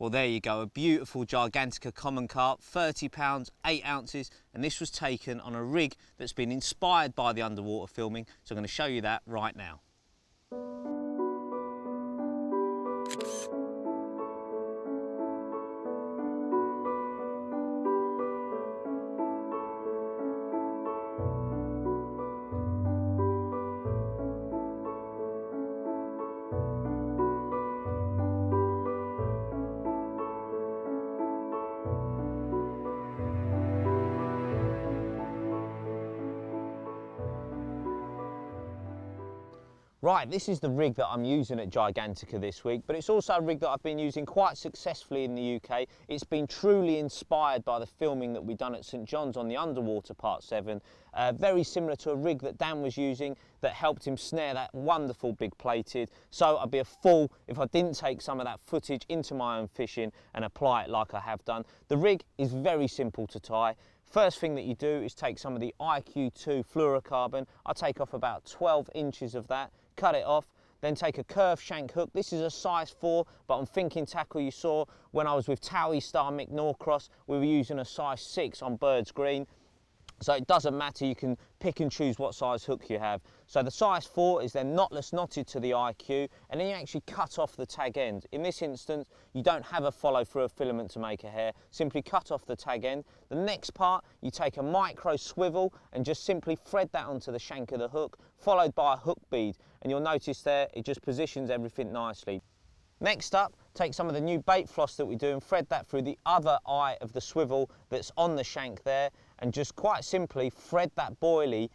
Well, there you go, a beautiful Gigantica common carp, 30 pounds, 8 ounces, and this was taken on a rig that's been inspired by the underwater filming, so I'm going to show you that right now. Right, this is the rig that I'm using at Gigantica this week, but it's also a rig that I've been using quite successfully in the UK. It's been truly inspired by the filming that we've done at St John's on the underwater part 7. Very similar to a rig that Dan was using that helped him snare that wonderful big plated. So I'd be a fool if I didn't take some of that footage into my own fishing and apply it like I have done. The rig is very simple to tie. First thing that you do is take some of the IQ2 fluorocarbon. I take off about 12 inches of that, cut it off, then take a curved shank hook. This is a size 4, but I'm thinking tackle you saw when I was with Towie Star Mick Norcross, we were using a size 6 on Bird's Green. So it doesn't matter, you can pick and choose what size hook you have. So the size 4 is then knotless knotted to the IQ, and then you actually cut off the tag end. In this instance, you don't have a follow through a filament to make a hair, simply cut off the tag end. The next part, you take a micro swivel and just simply thread that onto the shank of the hook, followed by a hook bead. And you'll notice there, it just positions everything nicely. Next up, take some of the new bait floss that we do and thread that through the other eye of the swivel that's on the shank there, and just quite simply thread that boilie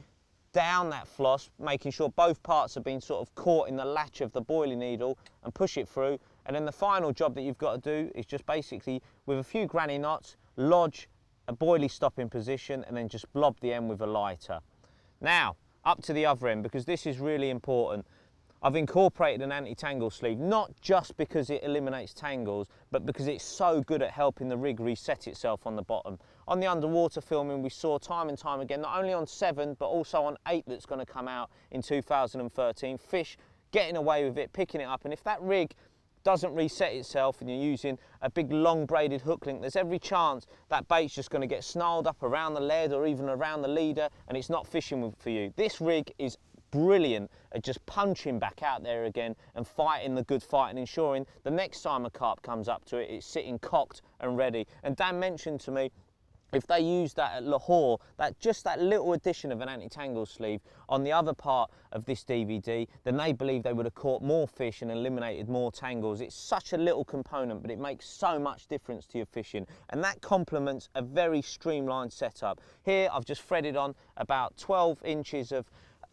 down that floss, making sure both parts have been sort of caught in the latch of the boilie needle, and push it through. And then the final job that you've got to do is just basically, with a few granny knots, lodge a boilie stopping position and then just blob the end with a lighter. Now, up to the other end, because this is really important. I've incorporated an anti-tangle sleeve, not just because it eliminates tangles, but because it's so good at helping the rig reset itself on the bottom. On the underwater filming, we saw time and time again, not only on 7, but also on 8 that's going to come out in 2013, fish getting away with it, picking it up, and if that rig doesn't reset itself and you're using a big long braided hook link, there's every chance that bait's just going to get snarled up around the lead or even around the leader, and it's not fishing for you. This rig is brilliant at just punching back out there again and fighting the good fight and ensuring the next time a carp comes up to it, it's sitting cocked and ready. And Dan mentioned to me, if they use that at Lahore, just that little addition of an anti-tangle sleeve on the other part of this DVD, then they believe they would have caught more fish and eliminated more tangles. It's such a little component, but it makes so much difference to your fishing. And that complements a very streamlined setup. Here, I've just threaded on about 12 inches of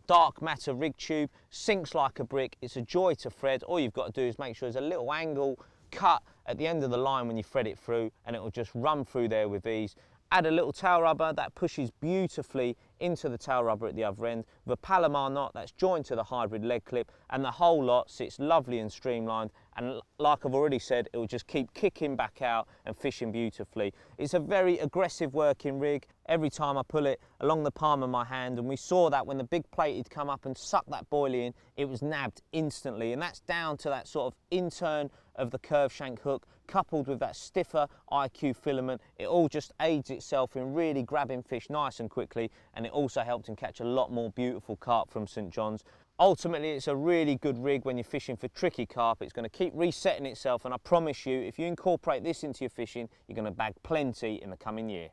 dark matter rig tube, sinks like a brick. It's a joy to thread. All you've got to do is make sure there's a little angle cut at the end of the line when you thread it through, and it will just run through there with ease. Add a little tail rubber that pushes beautifully into the tail rubber at the other end, with a Palomar knot that's joined to the hybrid leg clip, and the whole lot sits lovely and streamlined, and like I've already said, it will just keep kicking back out and fishing beautifully. It's a very aggressive working rig. Every time I pull it along the palm of my hand, and we saw that when the big plated come up and sucked that boilie in, it was nabbed instantly, and that's down to that sort of in-turn of the curved shank hook coupled with that stiffer IQ filament. It all just aids itself in really grabbing fish nice and quickly, and it also helped him catch a lot more beautiful carp from St John's. Ultimately, it's a really good rig when you're fishing for tricky carp. It's going to keep resetting itself, and I promise you, if you incorporate this into your fishing, you're going to bag plenty in the coming year.